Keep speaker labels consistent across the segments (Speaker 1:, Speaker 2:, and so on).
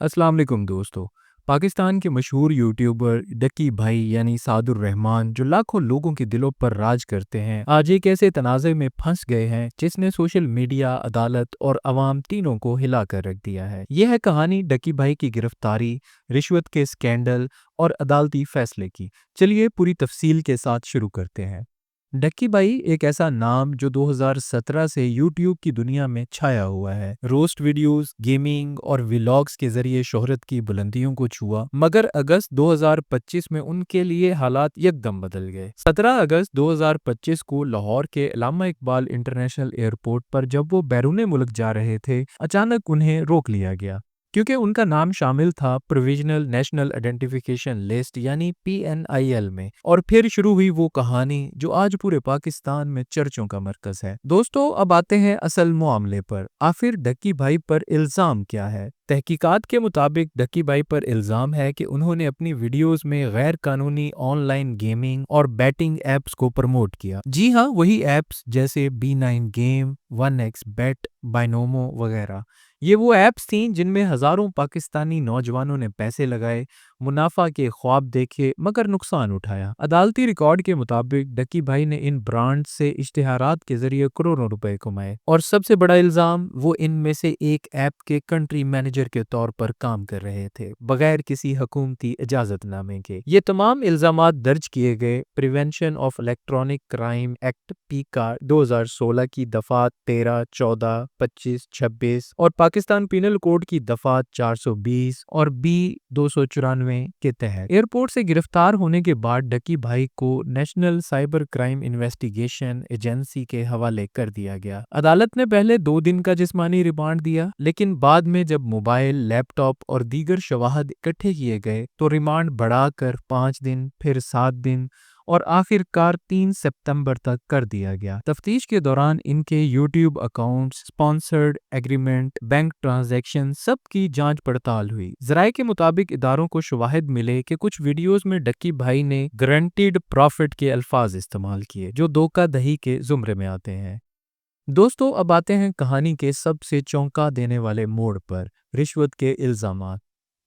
Speaker 1: अस्सलाम वालेकुम दोस्तों। पाकिस्तान के मशहूर यूट्यूबर डक्की भाई यानी सादुर रहमान जो लाखों लोगों के दिलों पर राज करते हैं, आज एक ऐसे तनाज़े में फंस गए हैं जिसने सोशल मीडिया, अदालत और अवाम तीनों को हिला कर रख दिया है। यह है कहानी डक्की भाई की गिरफ्तारी, रिश्वत के स्कैंडल और अदालती फैसले की। चलिए पूरी तफसील के साथ शुरू करते हैं। डक्की भाई एक ऐसा नाम जो 2017 से यूट्यूब की दुनिया में छाया हुआ है। रोस्ट वीडियोस, गेमिंग और व्लॉग्स के जरिए शोहरत की बुलंदियों को छुआ, मगर अगस्त 2025 में उनके लिए हालात यकदम बदल गए। 17 अगस्त 2025 को लाहौर के अल्लामा इकबाल इंटरनेशनल एयरपोर्ट पर जब वो बैरून मुल्क जा रहे थे, अचानक उन्हें रोक लिया गया क्योंकि उनका नाम शामिल था प्रोविजनल नेशनल आइडेंटिफिकेशन लिस्ट यानी PNIL में। और फिर शुरू हुई वो कहानी जो आज पूरे पाकिस्तान में चर्चों का मरकज है। दोस्तों, अब आते हैं असल मामले पर। आखिर डक्की भाई पर इल्जाम क्या है? तहकीकात के मुताबिक डक्की भाई पर इल्जाम है कि उन्होंने अपनी वीडियोस में गैर कानूनी ऑनलाइन गेमिंग और बैटिंग एप्स को प्रमोट किया। जी हाँ, वही एप्स जैसे B9 गेम, 1xBet, बाइनोमो वगैरह। ये वो ऐप्स थीं जिनमें हजारों पाकिस्तानी नौजवानों ने पैसे लगाए, मुनाफा के ख्वाब देखे, मगर नुकसान उठाया। अदालती रिकॉर्ड के मुताबिक डक्की भाई ने इन ब्रांड से इश्तिहारात के जरिए करोड़ों रुपए कमाए और सबसे बड़ा इल्जाम, वो इनमें से एक ऐप के कंट्री मैनेजर के तौर पर काम कर रहे थे, बगैर किसी हुकूमती इजाजतनामे के। ये तमाम इल्जामात दर्ज किए गए prevention of electronic crime act PICA 2016 की दफात 13, 14, 25, 26 और पाकिस्तान पीनल कोड की दफात 420 और B 294 के तहत। एयरपोर्ट से गिरफ्तार होने के बाद डक्की भाई को national cyber crime investigation agency के हवाले कर दिया गया। अदालत ने पहले 2 दिन का जिस्मानी रिमांड दिया, लेकिन बाद में जब मोबाइल, लैपटॉप और दीगर शवाहद इकट्ठे किए गए तो रिमांड बढ़ाकर 5 दिन, फिर 7 दिन और आखिरकार 3 सितंबर तक कर दिया गया। तफ्तीश के दौरान इनके YouTube accounts, sponsored agreement, bank transaction सब की जांच पड़ताल हुई। जराये के मुताबिक इदारों को शवाहिद मिले कि कुछ वीडियोस में डक्की भाई ने गारंटीड प्रॉफिट के अल्फाज इस्तेमाल किए जो धोखाधड़ी के जुमरे में आते हैं। दोस्तों, अब आते हैं कहानी के सबसे चौंका देने वाले मोड़ पर, रिश्वत के इल्जामात।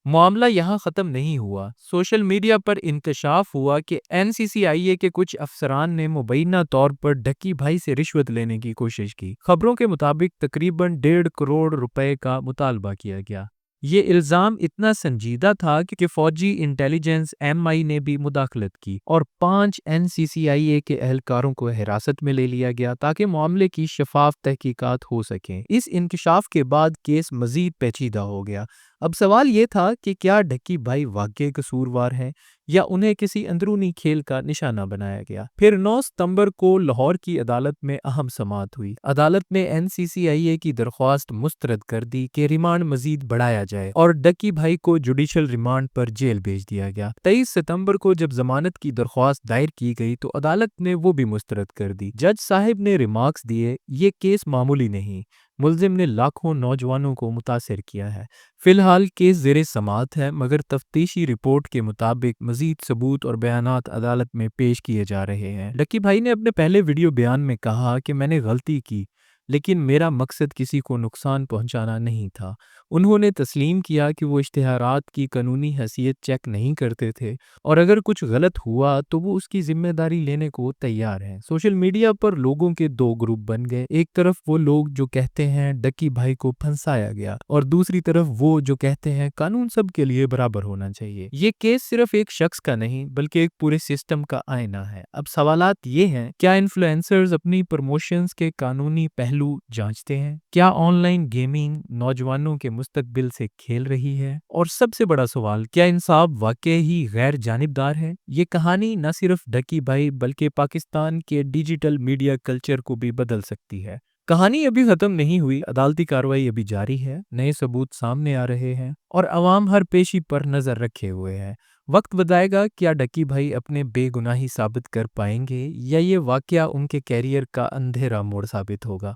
Speaker 1: मामला यहाँ ख़त्म नहीं हुआ। सोशल मीडिया पर इंकशाफ हुआ कि NCCIA के कुछ अफसरान ने मुबैना तौर पर डक्की भाई से रिश्वत लेने की कोशिश की। खबरों के मुताबिक तकरीबन 1.5 करोड़ रुपए का मुतालबा किया गया। ये इल्ज़ाम इतना संजीदा था कि फौजी इंटेलिजेंस MI ने भी मुदाखलत की और 5 NCCIA के एहलकारों को हिरासत में ले लिया गया ताकि मामले की शफाफ तहकीकात हो सकें। इस इंकशाफ के बाद केस मजीद पेचीदा हो गया। अब सवाल ये था कि क्या डक्की भाई वाकई कसूरवार हैं या उन्हें किसी अंदरूनी खेल का निशाना बनाया गया। फिर 9 सितंबर को लाहौर की अदालत में अहम समाअत हुई। अदालत ने NCCIA की दरख्वास्त मुस्तरद कर दी कि रिमांड मजीद बढ़ाया जाए और डक्की भाई को जुडिशल रिमांड पर जेल भेज दिया गया। 23 सितंबर को जब जमानत की दरख्वास्त दायर की गई तो अदालत ने वो भी मुस्तरद कर दी। जज साहिब ने रिमार्क्स दिए, ये केस मामूली नहीं, मुल्जिम ने लाखों नौजवानों को मुतासिर किया है। फिलहाल केस ज़ेरे समाअत है, मगर तफ्तीशी रिपोर्ट के मुताबिक मजीद सबूत और बयानात अदालत में पेश किए जा रहे हैं। डक्की भाई ने अपने पहले वीडियो बयान में कहा कि मैंने गलती की, लेकिन मेरा मकसद किसी को नुकसान पहुंचाना नहीं था। उन्होंने तस्लीम किया कि वो इश्तिहारात की कानूनी हैसियत चेक नहीं करते थे और अगर कुछ गलत हुआ तो वो उसकी जिम्मेदारी लेने को तैयार हैं। सोशल मीडिया पर लोगों के 2 ग्रुप बन गए। एक तरफ वो लोग जो कहते हैं डक्की भाई को फंसाया गया और दूसरी तरफ वो जो कहते हैं कानून सबके लिए बराबर होना चाहिए। ये केस सिर्फ एक शख्स का नहीं बल्कि एक पूरे सिस्टम का आईना है। अब सवालात ये हैं, क्या इन्फ्लुएंसर्स अपनी प्रमोशंस के कानूनी पहलू जांचते हैं? क्या ऑनलाइन गेमिंग नौजवानों के मुस्तकबिल से खेल रही है? और सबसे बड़ा सवाल, क्या इंसाफ वाकई ही गैर जानिबदार है? ये कहानी न सिर्फ डक्की भाई बल्कि पाकिस्तान के डिजिटल मीडिया कल्चर को भी बदल सकती है। कहानी अभी खत्म नहीं हुई, अदालती कार्रवाई अभी जारी है, नए सबूत सामने आ रहे हैं और अवाम हर पेशी पर नजर रखे हुए है। वक्त बताएगा क्या डक्की भाई अपने बेगुनाही साबित कर पाएंगे या ये वाकया उनके कैरियर का अंधेरा मोड़ साबित होगा।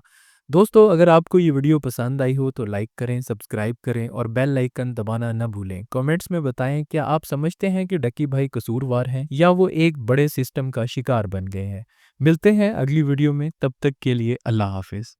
Speaker 1: दोस्तों, अगर आपको ये वीडियो पसंद आई हो तो लाइक करें, सब्सक्राइब करें और बेल आइकन दबाना न भूलें। कमेंट्स में बताएं, क्या आप समझते हैं कि डक्की भाई कसूरवार हैं या वो एक बड़े सिस्टम का शिकार बन गए हैं। मिलते हैं अगली वीडियो में, तब तक के लिए अल्लाह हाफिज।